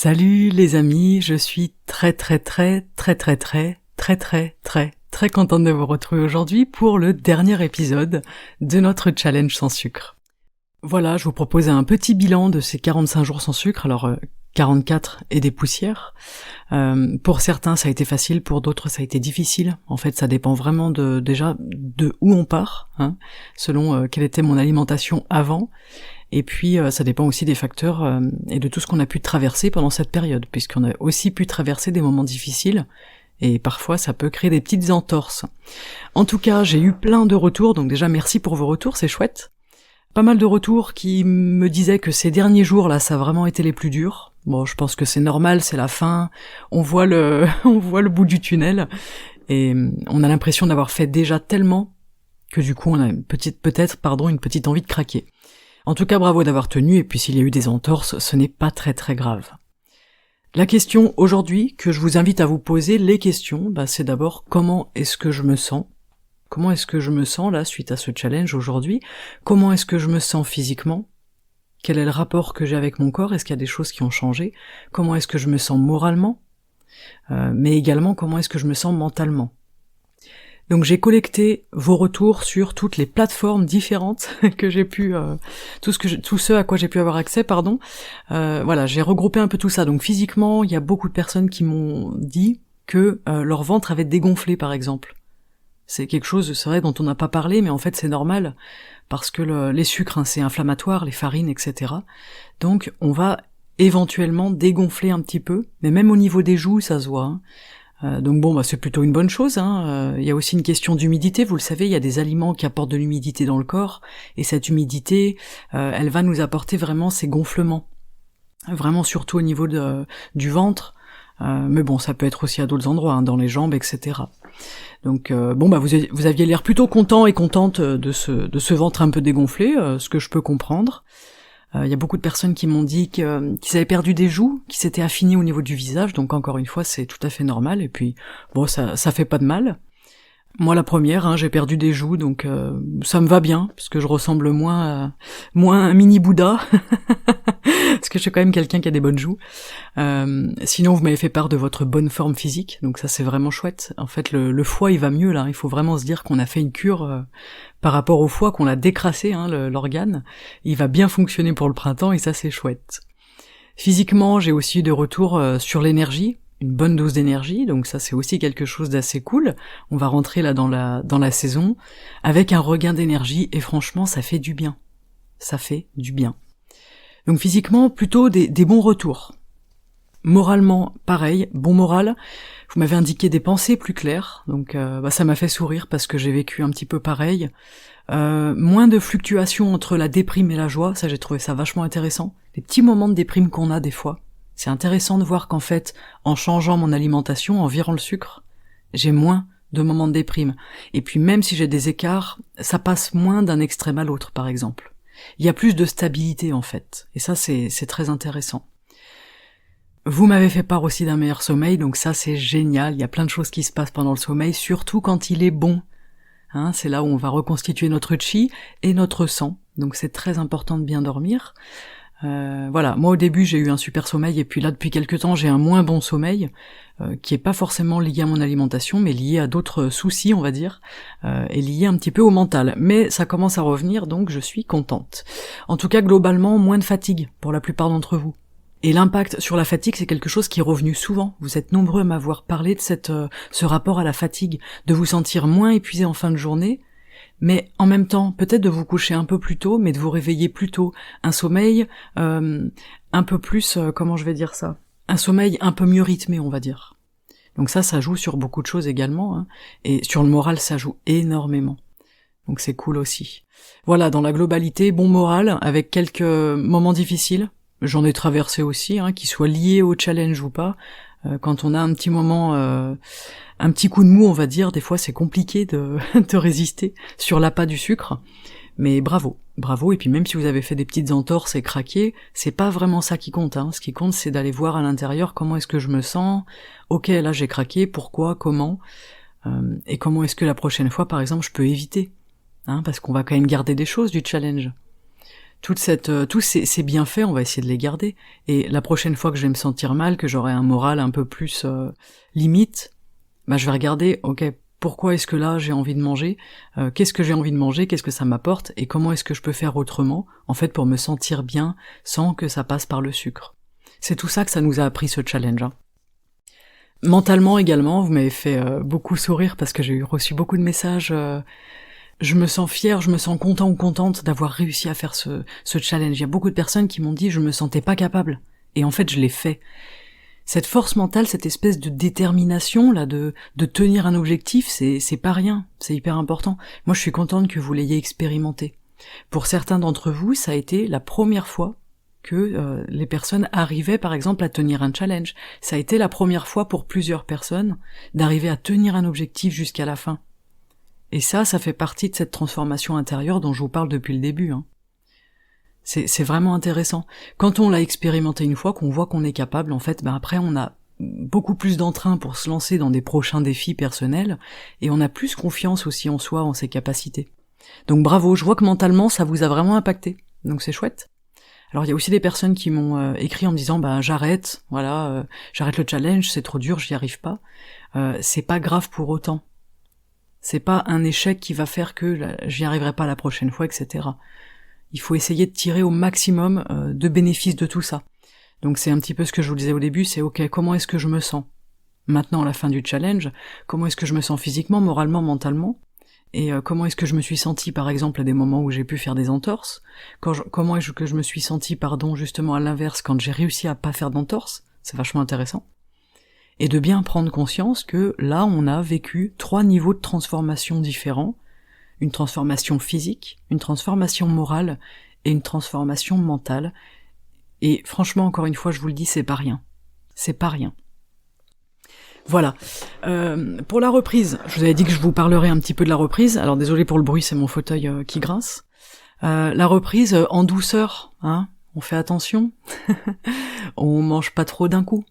Salut les amis, je suis très contente de vous retrouver aujourd'hui pour le dernier épisode de notre challenge sans sucre. Voilà, je vous propose un petit bilan de ces 45 jours sans sucre, alors 44 et des poussières. Pour certains ça a été facile, pour d'autres ça a été difficile. En fait ça dépend vraiment de où on part, selon quelle était mon alimentation avant. Et puis ça dépend aussi des facteurs et de tout ce qu'on a pu traverser pendant cette période, puisqu'on a aussi pu traverser des moments difficiles, et parfois ça peut créer des petites entorses. En tout cas, j'ai eu plein de retours, donc déjà merci pour vos retours, c'est chouette. Pas mal de retours qui me disaient que ces derniers jours là, ça a vraiment été les plus durs. Bon, je pense que c'est normal, c'est la fin, on voit le bout du tunnel, et on a l'impression d'avoir fait déjà tellement que du coup on a une petite envie de craquer. En tout cas, bravo d'avoir tenu, et puis s'il y a eu des entorses, ce n'est pas très grave. La question aujourd'hui que je vous invite à vous poser, les questions, c'est d'abord comment est-ce que je me sens ? Comment est-ce que je me sens là suite à ce challenge aujourd'hui ? Comment est-ce que je me sens physiquement ? Quel est le rapport que j'ai avec mon corps ? Est-ce qu'il y a des choses qui ont changé ? Comment est-ce que je me sens moralement ? Mais également comment est-ce que je me sens mentalement ? Donc j'ai collecté vos retours sur toutes les plateformes différentes que j'ai pu, tout ce à quoi j'ai pu avoir accès, Voilà, j'ai regroupé un peu tout ça. Donc physiquement, il y a beaucoup de personnes qui m'ont dit que leur ventre avait dégonflé, par exemple. C'est quelque chose, c'est vrai, dont on n'a pas parlé, mais en fait c'est normal, parce que les sucres, c'est inflammatoire, les farines, etc. Donc on va éventuellement dégonfler un petit peu, mais même au niveau des joues, ça se voit, donc bon, c'est plutôt une bonne chose. Il y a aussi une question d'humidité, vous le savez, il y a des aliments qui apportent de l'humidité dans le corps, et cette humidité, elle va nous apporter vraiment ces gonflements, vraiment surtout au niveau du ventre, mais bon, ça peut être aussi à d'autres endroits, dans les jambes, etc. Donc vous aviez l'air plutôt content et contente de ce ventre un peu dégonflé, ce que je peux comprendre. Il y a beaucoup de personnes qui m'ont dit qu'ils avaient perdu des joues, qui s'étaient affinées au niveau du visage, donc encore une fois c'est tout à fait normal, et puis bon ça fait pas de mal. Moi la première, j'ai perdu des joues, donc ça me va bien, parce que je ressemble moins à un mini Bouddha, parce que je suis quand même quelqu'un qui a des bonnes joues. Sinon vous m'avez fait part de votre bonne forme physique, donc ça c'est vraiment chouette. En fait le foie il va mieux là, il faut vraiment se dire qu'on a fait une cure par rapport au foie, qu'on l'a décrassé, l'organe, il va bien fonctionner pour le printemps et ça c'est chouette. Physiquement j'ai aussi eu des retours sur l'énergie, une bonne dose d'énergie, donc ça c'est aussi quelque chose d'assez cool. On va rentrer là dans la saison avec un regain d'énergie et franchement ça fait du bien. Ça fait du bien. Donc physiquement plutôt des bons retours. Moralement, pareil, bon moral. Vous m'avez indiqué des pensées plus claires, donc ça m'a fait sourire parce que j'ai vécu un petit peu pareil. Moins de fluctuations entre la déprime et la joie, ça j'ai trouvé ça vachement intéressant. Les petits moments de déprime qu'on a des fois. C'est intéressant de voir qu'en fait, en changeant mon alimentation, en virant le sucre, j'ai moins de moments de déprime. Et puis même si j'ai des écarts, ça passe moins d'un extrême à l'autre, par exemple. Il y a plus de stabilité en fait, et ça c'est très intéressant. Vous m'avez fait part aussi d'un meilleur sommeil, donc ça c'est génial, il y a plein de choses qui se passent pendant le sommeil, surtout quand il est bon. C'est là où on va reconstituer notre chi et notre sang, donc c'est très important de bien dormir. Voilà, moi au début j'ai eu un super sommeil, et puis là depuis quelques temps j'ai un moins bon sommeil, qui est pas forcément lié à mon alimentation, mais lié à d'autres soucis on va dire, et lié un petit peu au mental. Mais ça commence à revenir, donc je suis contente. En tout cas globalement, moins de fatigue pour la plupart d'entre vous. Et l'impact sur la fatigue, c'est quelque chose qui est revenu souvent. Vous êtes nombreux à m'avoir parlé de ce rapport à la fatigue, de vous sentir moins épuisé en fin de journée, mais en même temps, peut-être de vous coucher un peu plus tôt, mais de vous réveiller plus tôt. Un sommeil un peu plus, comment je vais dire ça ? Un sommeil un peu mieux rythmé, on va dire. Donc ça joue sur beaucoup de choses également, et sur le moral, ça joue énormément. Donc c'est cool aussi. Voilà, dans la globalité, bon moral, avec quelques moments difficiles. J'en ai traversé aussi, qu'ils soient liés au challenge ou pas. Quand on a un petit moment, un petit coup de mou, on va dire, des fois c'est compliqué de résister sur l'appât du sucre. Mais bravo, et puis même si vous avez fait des petites entorses et craqué, c'est pas vraiment ça qui compte. Ce qui compte, c'est d'aller voir à l'intérieur comment est-ce que je me sens. Ok, là j'ai craqué, pourquoi, comment, et comment est-ce que la prochaine fois, par exemple, je peux éviter. Parce qu'on va quand même garder des choses du challenge. tous ces bienfaits, on va essayer de les garder. Et la prochaine fois que je vais me sentir mal, que j'aurai un moral un peu plus limite, bah je vais regarder, ok, pourquoi est-ce que là j'ai envie de manger, qu'est-ce que j'ai envie de manger, qu'est-ce que ça m'apporte, et comment est-ce que je peux faire autrement, en fait, pour me sentir bien sans que ça passe par le sucre. C'est tout ça que ça nous a appris ce challenge. Hein. Mentalement également, vous m'avez fait beaucoup sourire parce que j'ai reçu beaucoup de messages. Je me sens fière, je me sens content ou contente d'avoir réussi à faire ce challenge. Il y a beaucoup de personnes qui m'ont dit je me sentais pas capable. Et en fait, je l'ai fait. Cette force mentale, cette espèce de détermination là, de tenir un objectif, c'est pas rien, c'est hyper important. Moi, je suis contente que vous l'ayez expérimenté. Pour certains d'entre vous, ça a été la première fois que les personnes arrivaient par exemple à tenir un challenge. Ça a été la première fois pour plusieurs personnes d'arriver à tenir un objectif jusqu'à la fin. Et ça fait partie de cette transformation intérieure dont je vous parle depuis le début. Hein. C'est vraiment intéressant. Quand on l'a expérimenté une fois, qu'on voit qu'on est capable, en fait, après on a beaucoup plus d'entrain pour se lancer dans des prochains défis personnels, et on a plus confiance aussi en soi, en ses capacités. Donc bravo, je vois que mentalement ça vous a vraiment impacté, donc c'est chouette. Alors il y a aussi des personnes qui m'ont écrit en me disant j'arrête, j'arrête le challenge, c'est trop dur, j'y arrive pas. C'est pas grave pour autant. C'est pas un échec qui va faire que j'y arriverai pas la prochaine fois, etc. Il faut essayer de tirer au maximum de bénéfices de tout ça. Donc c'est un petit peu ce que je vous disais au début, c'est ok, comment est-ce que je me sens maintenant à la fin du challenge, comment est-ce que je me sens physiquement, moralement, mentalement, et comment est-ce que je me suis sentie par exemple à des moments où j'ai pu faire des entorses, comment est-ce que je me suis sentie, justement à l'inverse quand j'ai réussi à pas faire d'entorses, c'est vachement intéressant. Et de bien prendre conscience que là on a vécu 3 niveaux de transformation différents, une transformation physique, une transformation morale et une transformation mentale. Et franchement, encore une fois, je vous le dis, c'est pas rien. C'est pas rien. Voilà. Pour la reprise, je vous avais dit que je vous parlerais un petit peu de la reprise. Alors désolé pour le bruit, c'est mon fauteuil qui grince. La reprise en douceur, hein. On fait attention. On mange pas trop d'un coup.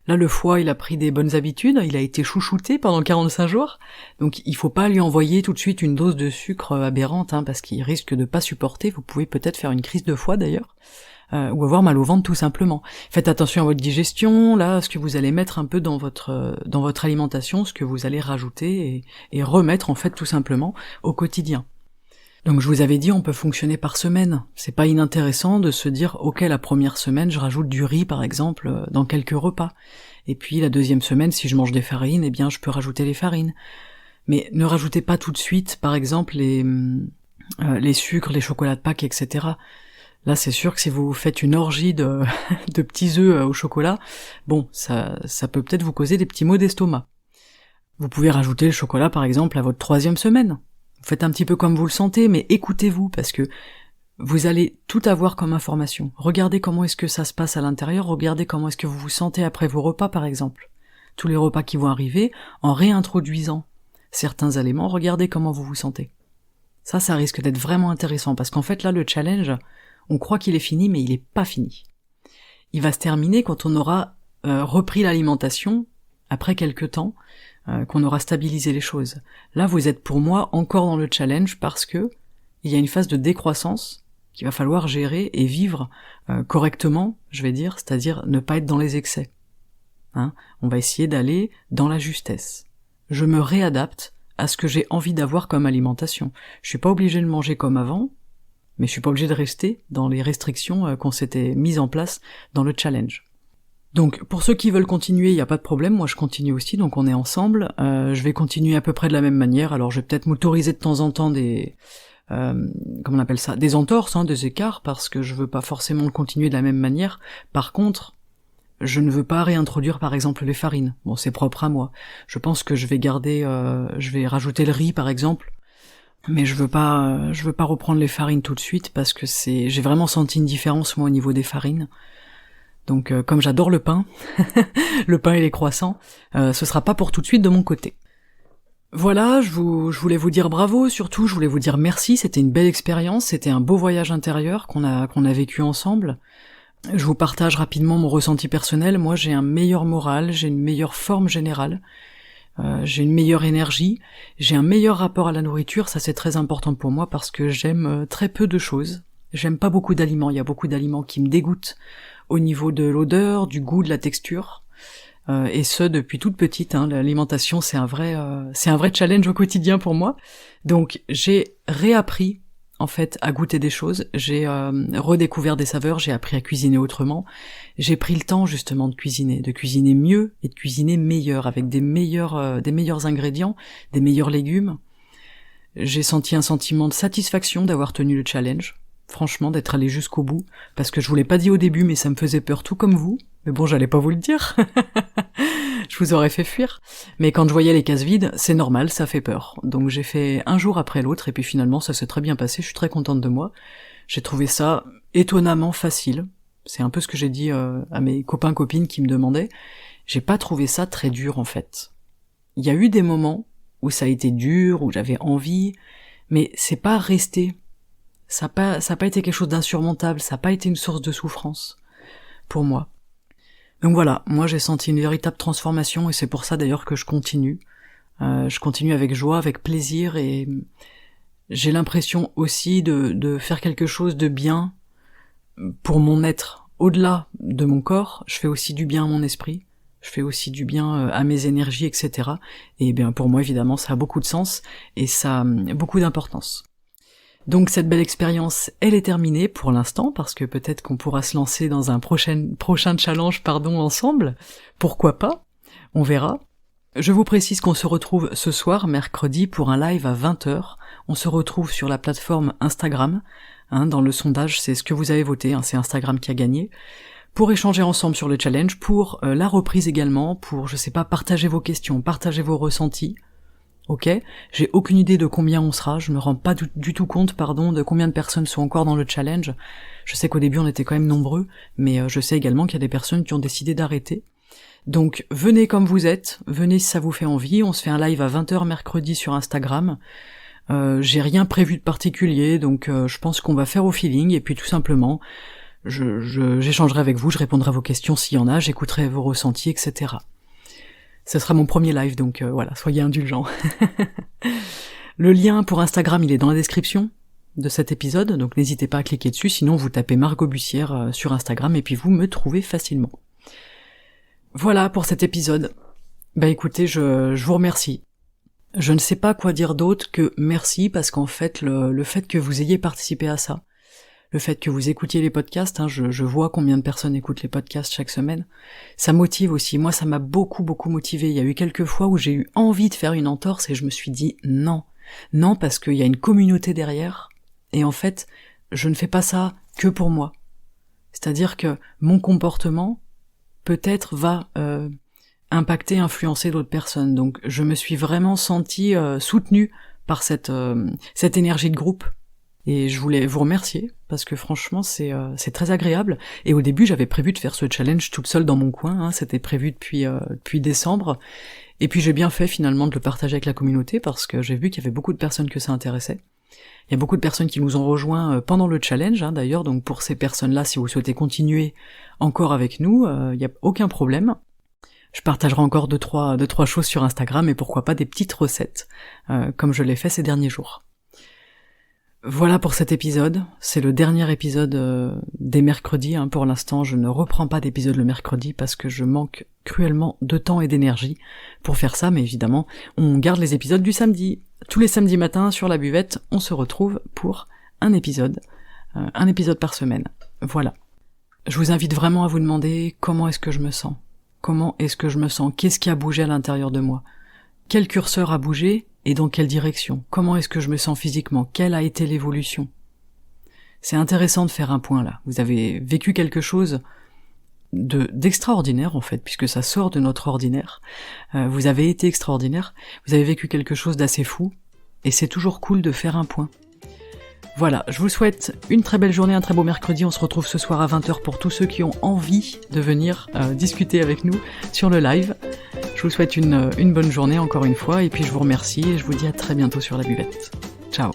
Là, le foie, il a pris des bonnes habitudes, il a été chouchouté pendant 45 jours, donc il faut pas lui envoyer tout de suite une dose de sucre aberrante, hein, parce qu'il risque de pas supporter, vous pouvez peut-être faire une crise de foie d'ailleurs, ou avoir mal au ventre tout simplement. Faites attention à votre digestion, là, ce que vous allez mettre un peu dans votre alimentation, ce que vous allez rajouter et remettre en fait tout simplement au quotidien. Donc je vous avais dit, on peut fonctionner par semaine. C'est pas inintéressant de se dire, ok, la première semaine, je rajoute du riz par exemple dans quelques repas. Et puis la deuxième semaine, si je mange des farines, eh bien je peux rajouter les farines. Mais ne rajoutez pas tout de suite, par exemple, les sucres, les chocolats de Pâques, etc. Là, c'est sûr que si vous faites une orgie de petits œufs au chocolat, bon, ça peut peut-être vous causer des petits maux d'estomac. Vous pouvez rajouter le chocolat, par exemple, à votre 3e semaine. Vous faites un petit peu comme vous le sentez, mais écoutez-vous, parce que vous allez tout avoir comme information. Regardez comment est-ce que ça se passe à l'intérieur, regardez comment est-ce que vous vous sentez après vos repas, par exemple. Tous les repas qui vont arriver, en réintroduisant certains éléments, regardez comment vous vous sentez. Ça risque d'être vraiment intéressant, parce qu'en fait, là, le challenge, on croit qu'il est fini, mais il est pas fini. Il va se terminer quand on aura repris l'alimentation, après quelques temps, qu'on aura stabilisé les choses. Là, vous êtes pour moi encore dans le challenge parce que il y a une phase de décroissance qu'il va falloir gérer et vivre correctement, je vais dire, c'est-à-dire ne pas être dans les excès. Hein, on va essayer d'aller dans la justesse. Je me réadapte à ce que j'ai envie d'avoir comme alimentation. Je suis pas obligé de manger comme avant, mais je suis pas obligé de rester dans les restrictions qu'on s'était mises en place dans le challenge. Donc, pour ceux qui veulent continuer, il n'y a pas de problème, moi je continue aussi, donc on est ensemble. Je vais continuer à peu près de la même manière, alors je vais peut-être m'autoriser de temps en temps des... comment on appelle ça, des entorses, hein, des écarts, parce que je veux pas forcément le continuer de la même manière. Par contre, je ne veux pas réintroduire par exemple les farines. Bon, c'est propre à moi. Je pense que je vais garder, je vais rajouter le riz par exemple, mais je veux pas reprendre les farines tout de suite parce que j'ai vraiment senti une différence moi au niveau des farines. Donc comme j'adore le pain, le pain et les croissants, ce sera pas pour tout de suite de mon côté. Voilà, je voulais vous dire bravo, surtout je voulais vous dire merci, c'était une belle expérience, c'était un beau voyage intérieur qu'on a vécu ensemble. Je vous partage rapidement mon ressenti personnel, moi j'ai un meilleur moral, j'ai une meilleure forme générale, j'ai une meilleure énergie, j'ai un meilleur rapport à la nourriture, ça c'est très important pour moi parce que j'aime très peu de choses, J'aime pas beaucoup d'aliments, il y a beaucoup d'aliments qui me dégoûtent au niveau de l'odeur, du goût, de la texture. Et ce depuis toute petite, hein. L'alimentation c'est un vrai challenge au quotidien pour moi. Donc j'ai réappris en fait à goûter des choses, j'ai redécouvert des saveurs, j'ai appris à cuisiner autrement. J'ai pris le temps justement de cuisiner mieux et de cuisiner meilleur, avec des meilleurs ingrédients, des meilleurs légumes. J'ai senti un sentiment de satisfaction d'avoir tenu le challenge, franchement d'être allé jusqu'au bout, parce que je vous l'ai pas dit au début mais ça me faisait peur tout comme vous. Mais bon, j'allais pas vous le dire. Je vous aurais fait fuir. Mais quand je voyais les cases vides, c'est normal, ça fait peur. Donc j'ai fait un jour après l'autre, et puis finalement ça s'est très bien passé, je suis très contente de moi. J'ai trouvé ça étonnamment facile. C'est un peu ce que j'ai dit à mes copains-copines qui me demandaient. J'ai pas trouvé ça très dur en fait. Il y a eu des moments où ça a été dur, où j'avais envie, mais c'est pas resté. Ça a pas été quelque chose d'insurmontable, ça a pas été une source de souffrance. Pour moi. Donc voilà, moi j'ai senti une véritable transformation et c'est pour ça d'ailleurs que je continue. Je continue avec joie, avec plaisir et j'ai l'impression aussi de faire quelque chose de bien pour mon être. Au-delà de mon corps, je fais aussi du bien à mon esprit, je fais aussi du bien à mes énergies, etc. Et bien pour moi évidemment ça a beaucoup de sens et ça a beaucoup d'importance. Donc cette belle expérience, elle est terminée pour l'instant, parce que peut-être qu'on pourra se lancer dans un prochain challenge, ensemble. Pourquoi pas? On verra. Je vous précise qu'on se retrouve ce soir, mercredi, pour un live à 20h. On se retrouve sur la plateforme Instagram. Dans le sondage, c'est ce que vous avez voté, c'est Instagram qui a gagné. Pour échanger ensemble sur le challenge, pour la reprise également, pour, je sais pas, partager vos questions, partager vos ressentis. Ok, j'ai aucune idée de combien on sera, je me rends pas du tout compte, de combien de personnes sont encore dans le challenge. Je sais qu'au début on était quand même nombreux, mais je sais également qu'il y a des personnes qui ont décidé d'arrêter. Donc venez comme vous êtes, venez si ça vous fait envie, on se fait un live à 20h mercredi sur Instagram. J'ai rien prévu de particulier, donc je pense qu'on va faire au feeling, et puis tout simplement, j'échangerai avec vous, je répondrai à vos questions s'il y en a, j'écouterai vos ressentis, etc. Ce sera mon premier live, donc voilà, soyez indulgents. Le lien pour Instagram, il est dans la description de cet épisode, donc n'hésitez pas à cliquer dessus, sinon vous tapez Margot Bussière sur Instagram et puis vous me trouvez facilement. Voilà pour cet épisode. Bah écoutez, je vous remercie. Je ne sais pas quoi dire d'autre que merci, parce qu'en fait, le fait que vous ayez participé à ça, le fait que vous écoutiez les podcasts, je vois combien de personnes écoutent les podcasts chaque semaine, ça motive aussi. Moi, ça m'a beaucoup motivé. Il y a eu quelques fois où j'ai eu envie de faire une entorse et je me suis dit non, parce qu'il y a une communauté derrière, et en fait, je ne fais pas ça que pour moi. C'est-à-dire que mon comportement, peut-être, va impacter, influencer d'autres personnes. Donc, je me suis vraiment sentie soutenue par cette énergie de groupe. Et je voulais vous remercier, parce que franchement c'est très agréable. Et au début j'avais prévu de faire ce challenge toute seule dans mon coin, c'était prévu depuis décembre. Et puis j'ai bien fait finalement de le partager avec la communauté, parce que j'ai vu qu'il y avait beaucoup de personnes que ça intéressait. Il y a beaucoup de personnes qui nous ont rejoints pendant le challenge, d'ailleurs, donc pour ces personnes-là, si vous souhaitez continuer encore avec nous, il n'y a aucun problème. Je partagerai encore deux, trois choses sur Instagram, et pourquoi pas des petites recettes, comme je l'ai fait ces derniers jours. Voilà pour cet épisode, c'est le dernier épisode des mercredis, pour l'instant je ne reprends pas d'épisode le mercredi parce que je manque cruellement de temps et d'énergie pour faire ça, mais évidemment on garde les épisodes du samedi. Tous les samedis matins sur la buvette, on se retrouve pour un épisode par semaine. Voilà. Je vous invite vraiment à vous demander comment est-ce que je me sens. Qu'est-ce qui a bougé à l'intérieur de moi? Quel curseur a bougé? Et dans quelle direction? Comment est-ce que je me sens physiquement? Quelle a été l'évolution? C'est intéressant de faire un point là. Vous avez vécu quelque chose d'extraordinaire en fait, puisque ça sort de notre ordinaire. Vous avez été extraordinaire, vous avez vécu quelque chose d'assez fou, et c'est toujours cool de faire un point. Voilà, je vous souhaite une très belle journée, un très beau mercredi. On se retrouve ce soir à 20h pour tous ceux qui ont envie de venir discuter avec nous sur le live. Je vous souhaite une bonne journée encore une fois, et puis je vous remercie et je vous dis à très bientôt sur la buvette. Ciao.